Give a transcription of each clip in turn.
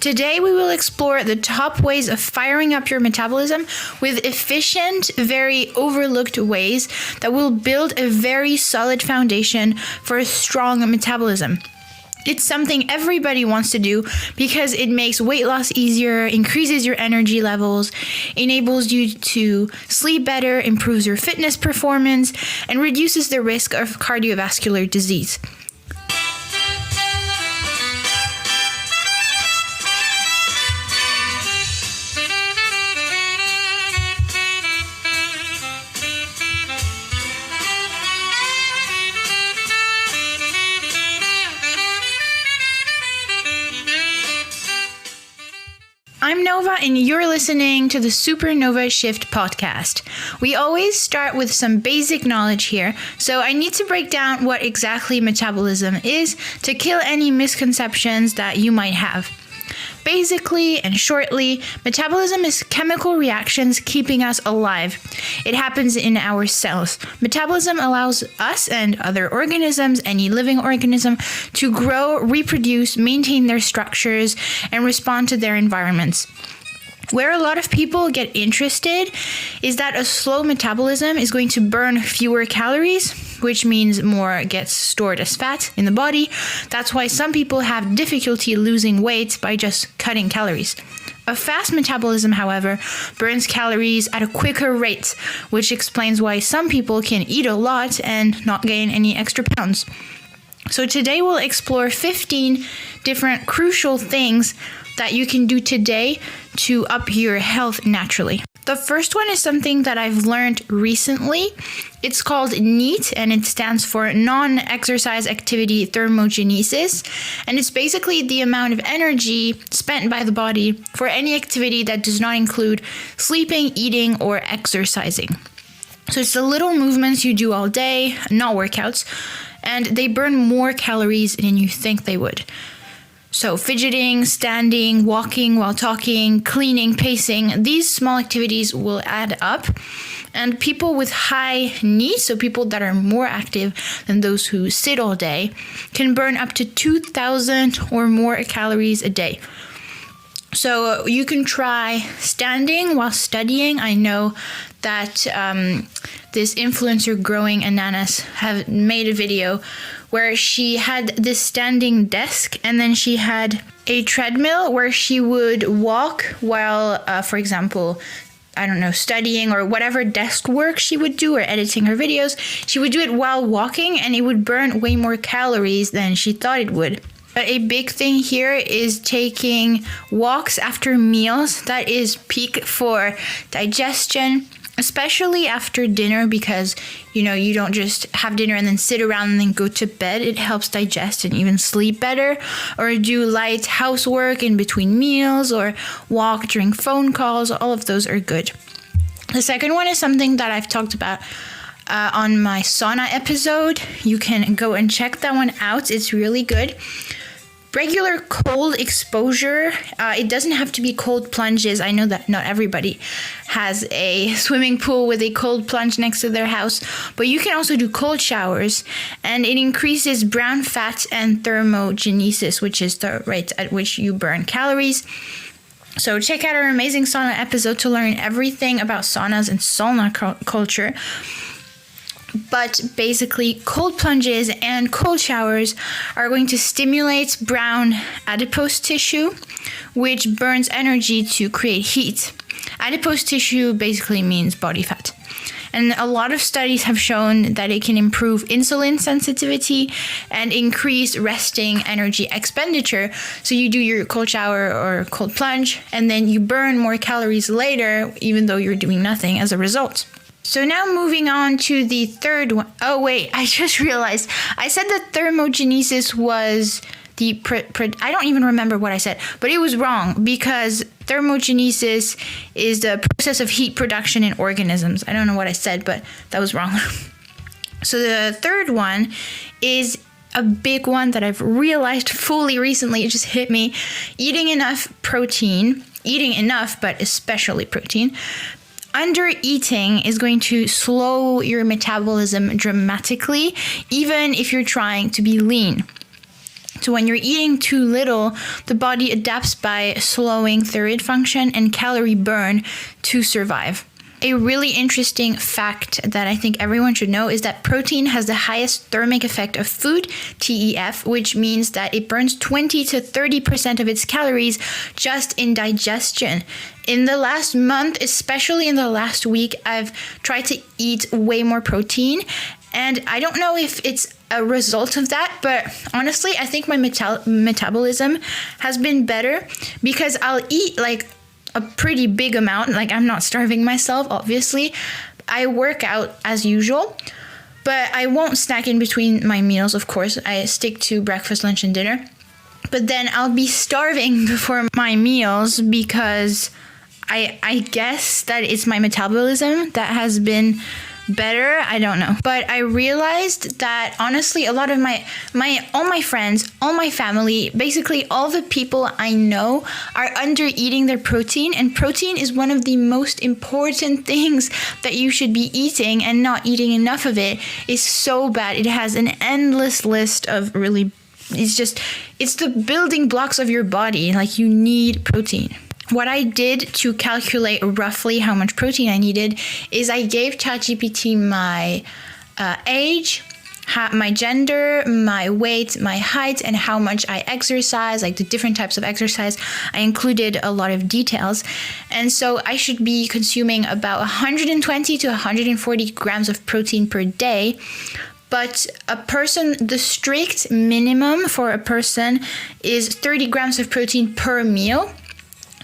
Today we will explore the top ways of firing up your metabolism with efficient, very overlooked ways that will build a very solid foundation for a strong metabolism. It's something everybody wants to do because it makes weight loss easier, increases your energy levels, enables you to sleep better, improves your fitness performance, and reduces the risk of cardiovascular disease. I'm Nova, and you're listening to the Supernova Shift podcast. We always start with some basic knowledge here, so I need to break down what exactly metabolism is to kill any misconceptions that you might have. Basically and shortly, metabolism is chemical reactions keeping us alive. It happens in our cells. Metabolism allows us and other organisms, any living organism, to grow, reproduce, maintain their structures, and respond to their environments. Where a lot of people get interested is that a slow metabolism is going to burn fewer calories, which means more gets stored as fat in the body. That's why some people have difficulty losing weight by just cutting calories. A fast metabolism, however, burns calories at a quicker rate, which explains why some people can eat a lot and not gain any extra pounds. So today we'll explore 15 different crucial things that you can do today to up your health naturally. The first one is something that I've learned recently. It's called NEAT, and it stands for non-exercise activity thermogenesis. And it's basically the amount of energy spent by the body for any activity that does not include sleeping, eating, or exercising. So it's the little movements you do all day, not workouts, and they burn more calories than you think they would. So fidgeting, standing, walking while talking, cleaning, pacing, these small activities will add up. And people with high NEAT, so people that are more active than those who sit all day, can burn up to 2,000 or more calories a day. So you can try standing while studying. I know that this influencer Growing Ananas have made a video where she had this standing desk, and then she had a treadmill where she would walk while, for example, studying or whatever desk work she would do or editing her videos. She would do it while walking, and it would burn way more calories than she thought it would. But a big thing here is taking walks after meals. That is peak for digestion, especially after dinner, because you don't just have dinner and then sit around and then go to bed. It helps digest and even sleep better. Or do light housework in between meals, or walk during phone calls. All of those are good. The second one is something that I've talked about on my sauna episode. You can go and check that one out. It's really good. Regular cold exposure. It doesn't have to be cold plunges. I know that not everybody has a swimming pool with a cold plunge next to their house, but you can also do cold showers, and it increases brown fat and thermogenesis, which is the rate at which you burn calories. So check out our amazing sauna episode to learn everything about saunas and sauna culture. But basically, cold plunges and cold showers are going to stimulate brown adipose tissue, which burns energy to create heat. Adipose tissue basically means body fat. And a lot of studies have shown that it can improve insulin sensitivity and increase resting energy expenditure. So you do your cold shower or cold plunge, and then you burn more calories later, even though you're doing nothing as a result. So now moving on to the third one. Oh wait, I just realized. I said that thermogenesis was the... I don't even remember what I said, but it was wrong, because thermogenesis is the process of heat production in organisms. I don't know what I said, but that was wrong. So the third one is a big one that I've realized fully recently. It just hit me. Eating enough protein. Eating enough, but especially protein. Undereating is going to slow your metabolism dramatically, even if you're trying to be lean. So when you're eating too little, the body adapts by slowing thyroid function and calorie burn to survive. A really interesting fact that I think everyone should know is that protein has the highest thermic effect of food, TEF, which means that it burns 20 to 30% of its calories just in digestion. In the last month, especially in the last week, I've tried to eat way more protein. And I don't know if it's a result of that, but honestly, I think my metabolism has been better because I'll eat like a pretty big amount. Like, I'm not starving myself, obviously. I work out as usual, but I won't snack in between my meals, of course. I stick to breakfast, lunch, and dinner. But then I'll be starving before my meals because I guess that it's my metabolism that has been better. I don't know. But I realized that honestly, a lot of all my friends, all my family, basically all the people I know are under eating their protein, and protein is one of the most important things that you should be eating, and not eating enough of it is so bad. It has an endless list of really, it's the building blocks of your body. Like, you need protein. What I did to calculate roughly how much protein I needed is I gave ChatGPT my age, my gender, my weight, my height, and how much I exercise, like the different types of exercise. I included a lot of details. And so I should be consuming about 120 to 140 grams of protein per day. But the strict minimum for a person is 30 grams of protein per meal.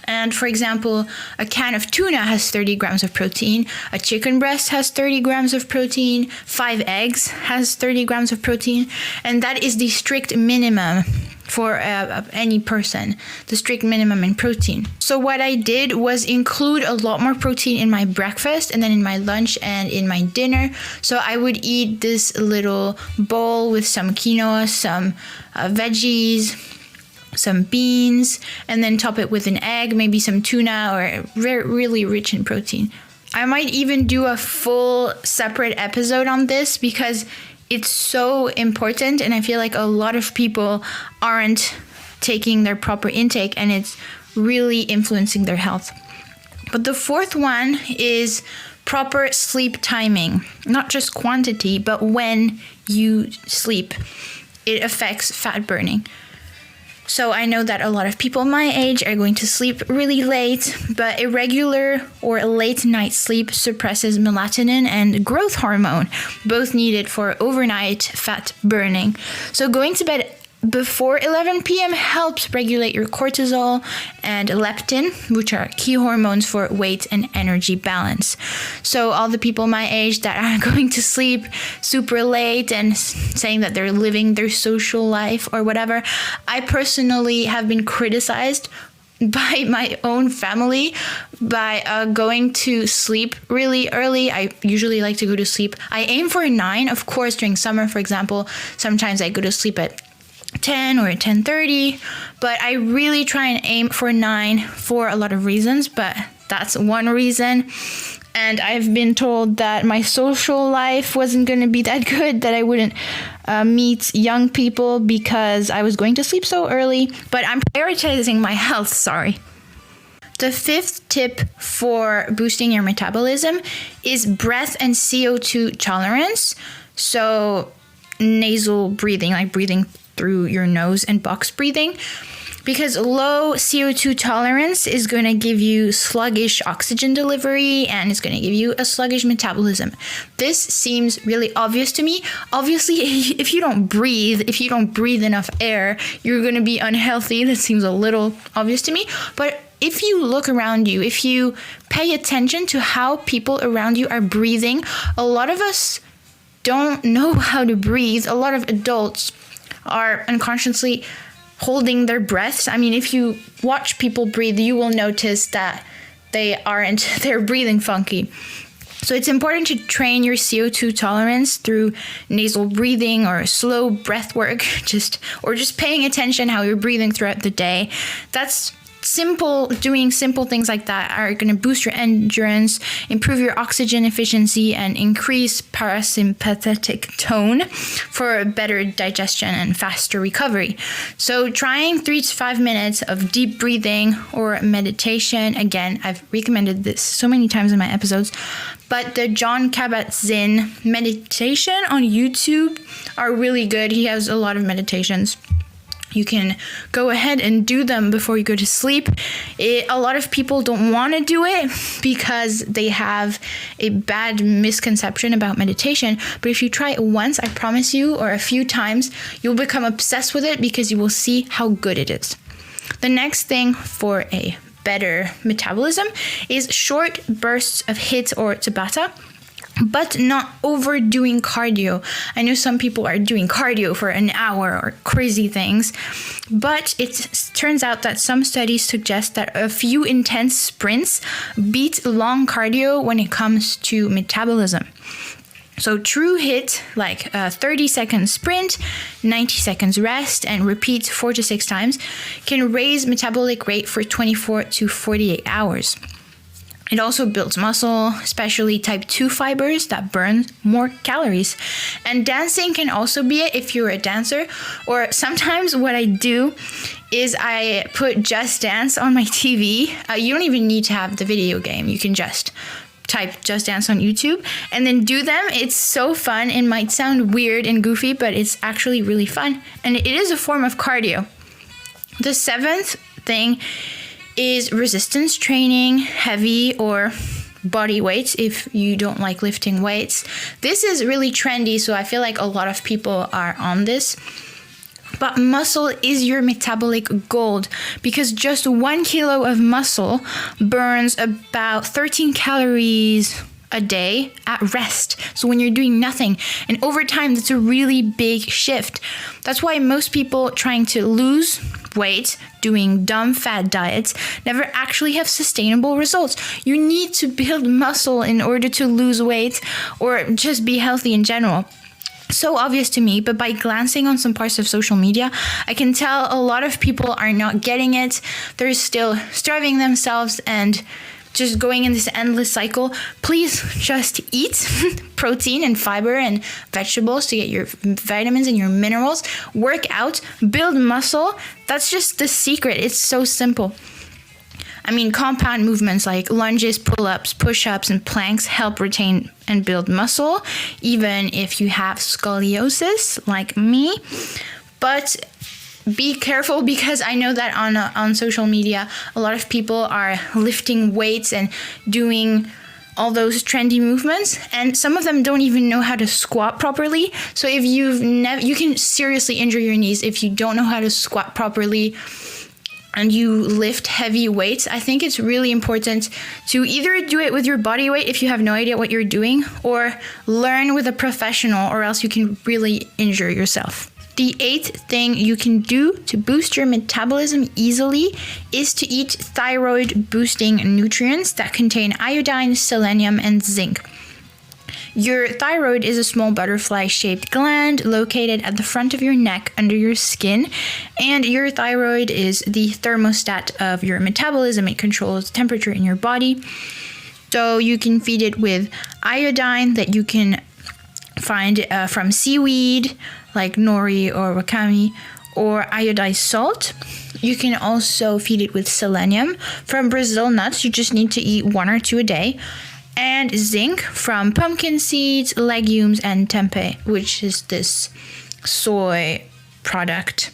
And for example, a can of tuna has 30 grams of protein, a chicken breast has 30 grams of protein, 5 eggs has 30 grams of protein, and that is the strict minimum for any person, the strict minimum in protein. So what I did was include a lot more protein in my breakfast and then in my lunch and in my dinner. So I would eat this little bowl with some quinoa, some veggies, some beans, and then top it with an egg, maybe some tuna, or really rich in protein. I might even do a full separate episode on this because it's so important, and I feel like a lot of people aren't taking their proper intake, and it's really influencing their health. But the fourth one is proper sleep timing, not just quantity, but when you sleep. It affects fat burning. So I know that a lot of people my age are going to sleep really late, but irregular or late night sleep suppresses melatonin and growth hormone, both needed for overnight fat burning. So going to bed before 11 p.m. helps regulate your cortisol and leptin, which are key hormones for weight and energy balance. So all the people my age that are going to sleep super late and saying that they're living their social life or whatever, I personally have been criticized by my own family by going to sleep really early. I usually like to go to sleep. I aim for 9. Of course, during summer, for example, sometimes I go to sleep at 10 or 10:30, but I really try and aim for 9 for a lot of reasons, but that's one reason. And I've been told that my social life wasn't going to be that good, that I wouldn't meet young people because I was going to sleep so early, but I'm prioritizing my health, sorry. The fifth tip for boosting your metabolism is breath and CO2 tolerance. So nasal breathing, like breathing through your nose and box breathing, because low CO2 tolerance is going to give you sluggish oxygen delivery and it's going to give you a sluggish metabolism. This seems really obvious to me. Obviously, if you don't breathe enough air, you're going to be unhealthy. That seems a little obvious to me. But if you look around you, if you pay attention to how people around you are breathing, a lot of us don't know how to breathe. A lot of adults are unconsciously holding their breaths. I mean, if you watch people breathe, you will notice that they're breathing funky. So it's important to train your CO2 tolerance through nasal breathing or slow breath work, just paying attention how you're breathing throughout the day. That's doing simple things like that are going to boost your endurance, improve your oxygen efficiency, and increase parasympathetic tone for better digestion and faster recovery. So trying 3 to 5 minutes of deep breathing or meditation, again, I've recommended this so many times in my episodes, but the Jon Kabat-Zinn meditation on YouTube are really good. He has a lot of meditations. You can go ahead and do them before you go to sleep. A lot of people don't want to do it because they have a bad misconception about meditation. But if you try it once, I promise you, or a few times, you'll become obsessed with it because you will see how good it is. The next thing for a better metabolism is short bursts of HIIT or Tabata, but not overdoing cardio. I know some people are doing cardio for an hour or crazy things, but it turns out that some studies suggest that a few intense sprints beat long cardio when it comes to metabolism. So true HIIT, like a 30-second sprint, 90 seconds rest, and repeat 4 to 6 times, can raise metabolic rate for 24 to 48 hours. It also builds muscle, especially type 2 fibers that burn more calories. And dancing can also be it if you're a dancer. Or sometimes what I do is I put Just Dance on my TV. You don't even need to have the video game. You can just type Just Dance on YouTube and then do them. It's so fun. It might sound weird and goofy, but it's actually really fun. And it is a form of cardio. The 7th thing is resistance training, heavy or body weights if you don't like lifting weights. This is really trendy, so I feel like a lot of people are on this. But muscle is your metabolic gold because just 1 kilo of muscle burns about 13 calories a day at rest. So when you're doing nothing, and over time, that's a really big shift. That's why most people trying to lose weight, doing dumb fad diets, never actually have sustainable results. You need to build muscle in order to lose weight or just be healthy in general. So obvious to me, but by glancing on some parts of social media, I can tell a lot of people are not getting it. They're still starving themselves and just going in this endless cycle. Please just eat protein and fiber and vegetables to get your vitamins and your minerals. Work out, build muscle. That's just the secret. It's so simple. I mean, compound movements like lunges, pull-ups, push-ups, and planks help retain and build muscle, even if you have scoliosis like me. But be careful because I know that on social media, a lot of people are lifting weights and doing all those trendy movements, and some of them don't even know how to squat properly. So if you can seriously injure your knees if you don't know how to squat properly and you lift heavy weights. I think it's really important to either do it with your body weight if you have no idea what you're doing, or learn with a professional, or else you can really injure yourself. The 8th thing you can do to boost your metabolism easily is to eat thyroid-boosting nutrients that contain iodine, selenium, and zinc. Your thyroid is a small butterfly-shaped gland located at the front of your neck under your skin, and your thyroid is the thermostat of your metabolism. It controls temperature in your body. So you can feed it with iodine that you can find from seaweed, like nori or wakame, or iodized salt. You can also feed it with selenium from Brazil nuts. You just need to eat 1 or 2 a day. And zinc from pumpkin seeds, legumes, and tempeh, which is this soy product.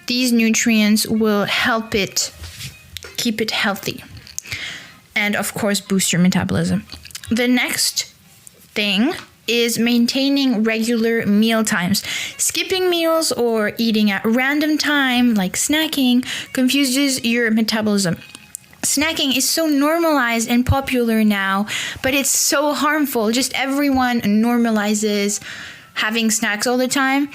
These nutrients will help it keep it healthy and, of course, boost your metabolism. The next thing is maintaining regular meal times. Skipping meals or eating at random time, like snacking, confuses your metabolism. Snacking is so normalized and popular now, but it's so harmful. Just everyone normalizes having snacks all the time.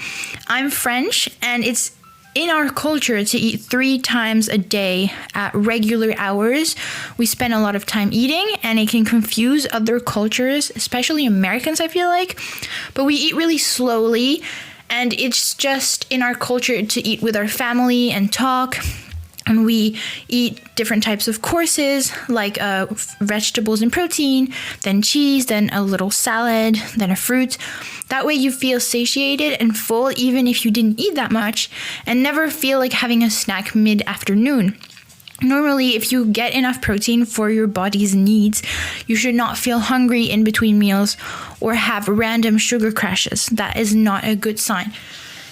I'm French, and it's in our culture to eat 3 times a day at regular hours. We spend a lot of time eating, and it can confuse other cultures, especially Americans, I feel like. But we eat really slowly, and it's just in our culture to eat with our family and talk. And we eat different types of courses, like vegetables and protein, then cheese, then a little salad, then a fruit. That way you feel satiated and full even if you didn't eat that much, and never feel like having a snack mid-afternoon. Normally, if you get enough protein for your body's needs, you should not feel hungry in between meals or have random sugar crashes. That is not a good sign.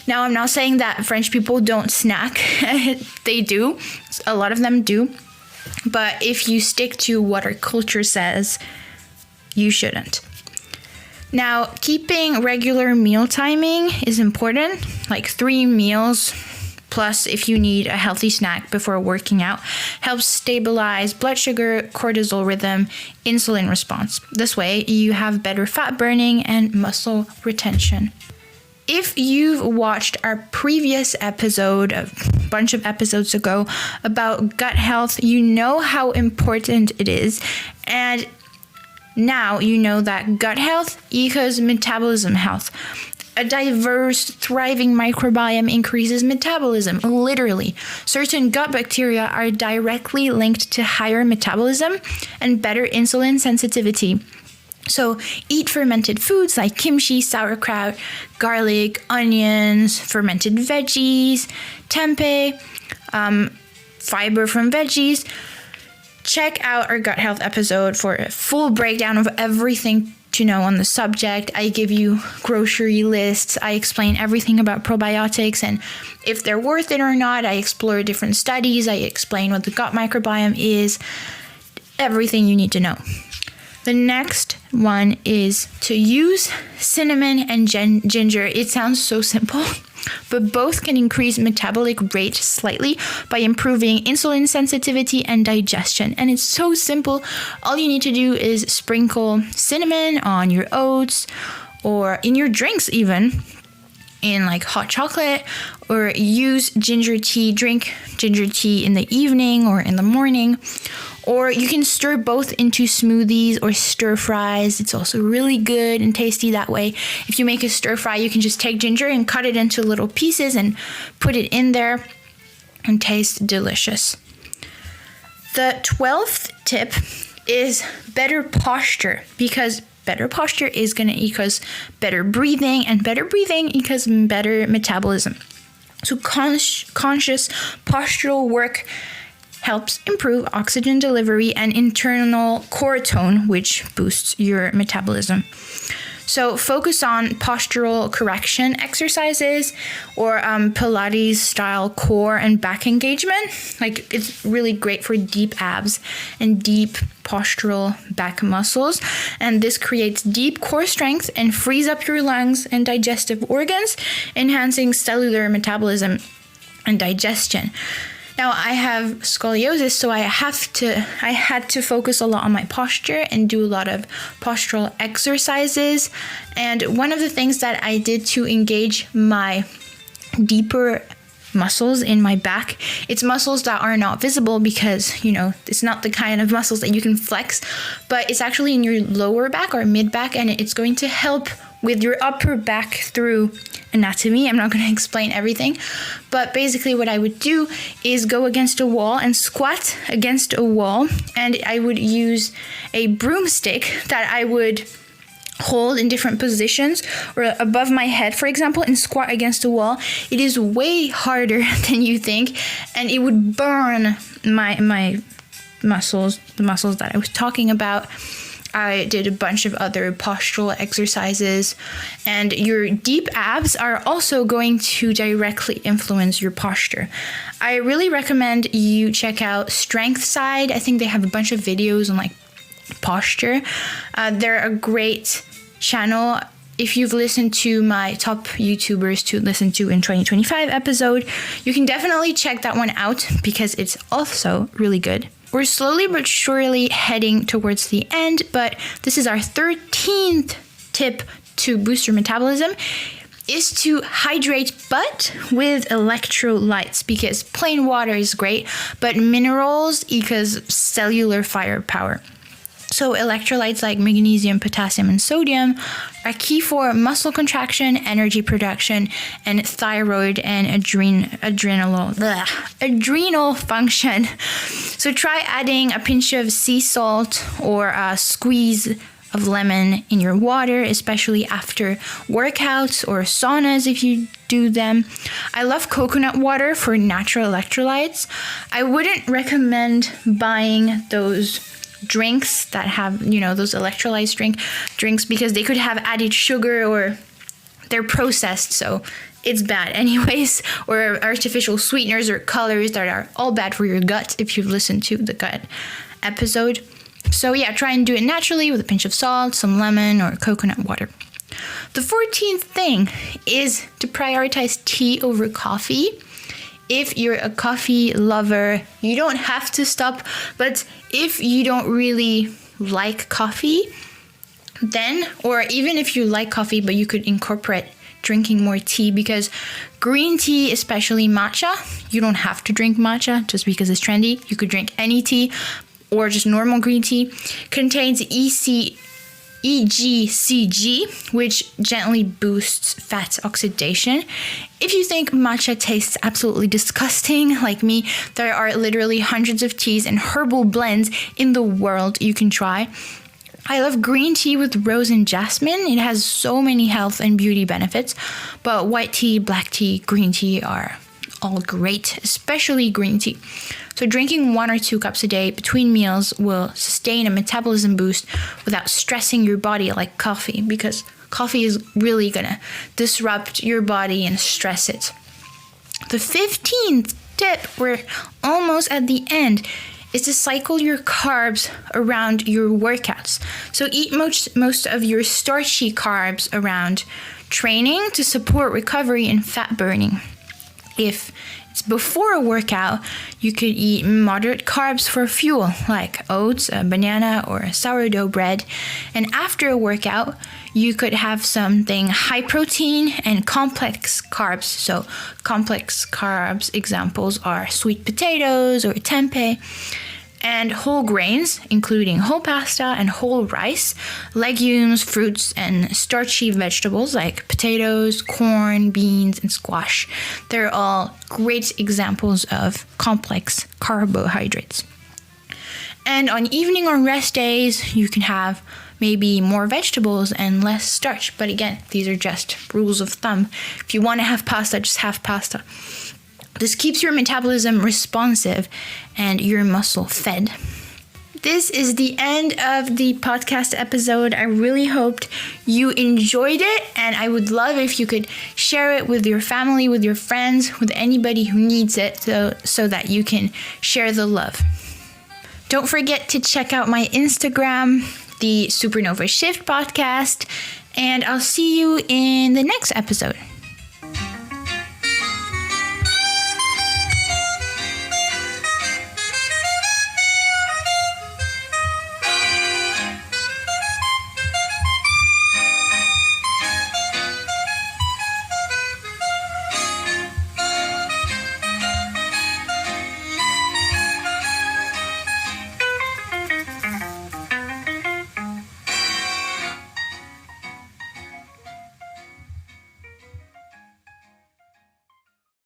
Now, I'm not saying that French people don't snack. They do. A lot of them do. But if you stick to what our culture says, you shouldn't. Now, keeping regular meal timing is important, like 3 meals, plus if you need a healthy snack before working out, helps stabilize blood sugar, cortisol rhythm, insulin response. This way, you have better fat burning and muscle retention. If you've watched our previous episode, a bunch of episodes ago, about gut health, you know how important it is. And now you know that gut health equals metabolism health. A diverse, thriving microbiome increases metabolism, literally. Certain gut bacteria are directly linked to higher metabolism and better insulin sensitivity. So eat fermented foods like kimchi, sauerkraut, garlic, onions, fermented veggies, tempeh, fiber from veggies. Check out our gut health episode for a full breakdown of everything to know on the subject. I give you grocery lists. I explain everything about probiotics and if they're worth it or not. I explore different studies. I explain what the gut microbiome is. Everything you need to know. The next one is to use cinnamon and ginger. It sounds so simple, but both can increase metabolic rate slightly by improving insulin sensitivity and digestion. And it's so simple. All you need to do is sprinkle cinnamon on your oats or in your drinks even, in like hot chocolate, or use ginger tea, drink ginger tea in the evening or in the morning. Or you can stir both into smoothies or stir fries. It's also really good and tasty that way. If you make a stir fry, you can just take ginger and cut it into little pieces and put it in there and taste delicious. The 12th tip is better posture, because better posture is going to equal better breathing, and better breathing equals better metabolism. So conscious postural work helps improve oxygen delivery and internal core tone, which boosts your metabolism. So focus on postural correction exercises or Pilates style core and back engagement. Like, it's really great for deep abs and deep postural back muscles. And this creates deep core strength and frees up your lungs and digestive organs, enhancing cellular metabolism and digestion. Now, I have scoliosis, so I had to focus a lot on my posture and do a lot of postural exercises. And one of the things that I did to engage my deeper muscles in my back, it's muscles that are not visible because, it's not the kind of muscles that you can flex, but it's actually in your lower back or mid back, and it's going to help with your upper back through anatomy. I'm not going to explain everything, but basically what I would do is go against a wall and squat against a wall, and I would use a broomstick that I would hold in different positions or above my head, for example, and squat against a wall. It is way harder than you think, and it would burn my muscles, the muscles that I was talking about. I did a bunch of other postural exercises, and your deep abs are also going to directly influence your posture. I really recommend you check out Strength Side. I think they have a bunch of videos on posture. They're a great channel. If you've listened to my top YouTubers to listen to in 2025 episode, you can definitely check that one out because it's also really good. We're slowly but surely heading towards the end, but this is our 13th tip to boost your metabolism, is to hydrate, but with electrolytes, because plain water is great, but minerals equals cellular firepower. So electrolytes like magnesium, potassium, and sodium are key for muscle contraction, energy production, and thyroid and adrenal function. So try adding a pinch of sea salt or a squeeze of lemon in your water, especially after workouts or saunas if you do them. I love coconut water for natural electrolytes. I wouldn't recommend buying those drinks that have, those electrolytes drinks because they could have added sugar or they're processed, so it's bad anyways, or artificial sweeteners or colors that are all bad for your gut if you've listened to the gut episode. So yeah, try and do it naturally with a pinch of salt, some lemon, or coconut water. The 14th thing is to prioritize tea over coffee. If you're a coffee lover, you don't have to stop, but if you don't really like coffee, then, or even if you like coffee, but you could incorporate drinking more tea, because green tea, especially matcha, you don't have to drink matcha just because it's trendy. You could drink any tea or just normal green tea, contains EGCG, which gently boosts fat oxidation. If you think matcha tastes absolutely disgusting, like me, there are literally hundreds of teas and herbal blends in the world you can try. I love green tea with rose and jasmine. It has so many health and beauty benefits, but white tea, black tea, green tea are all great, especially green tea. So drinking 1 or 2 cups a day between meals will sustain a metabolism boost without stressing your body like coffee, because coffee is really gonna disrupt your body and stress it. The 15th tip, we're almost at the end, is to cycle your carbs around your workouts. So eat most of your starchy carbs around training to support recovery and fat burning. If it's before a workout, you could eat moderate carbs for fuel, like oats, a banana, or sourdough bread. And after a workout, you could have something high protein and complex carbs. So complex carbs examples are sweet potatoes or tempeh. And whole grains, including whole pasta and whole rice, legumes, fruits, and starchy vegetables like potatoes, corn, beans, and squash. They're all great examples of complex carbohydrates. And on evening or rest days, you can have maybe more vegetables and less starch. But again, these are just rules of thumb. If you want to have pasta, just have pasta. This keeps your metabolism responsive and your muscle fed. This is the end of the podcast episode. I really hoped you enjoyed it, and I would love if you could share it with your family, with your friends, with anybody who needs it, so that you can share the love. Don't forget to check out my Instagram, the Supernova Shift podcast, and I'll see you in the next episode.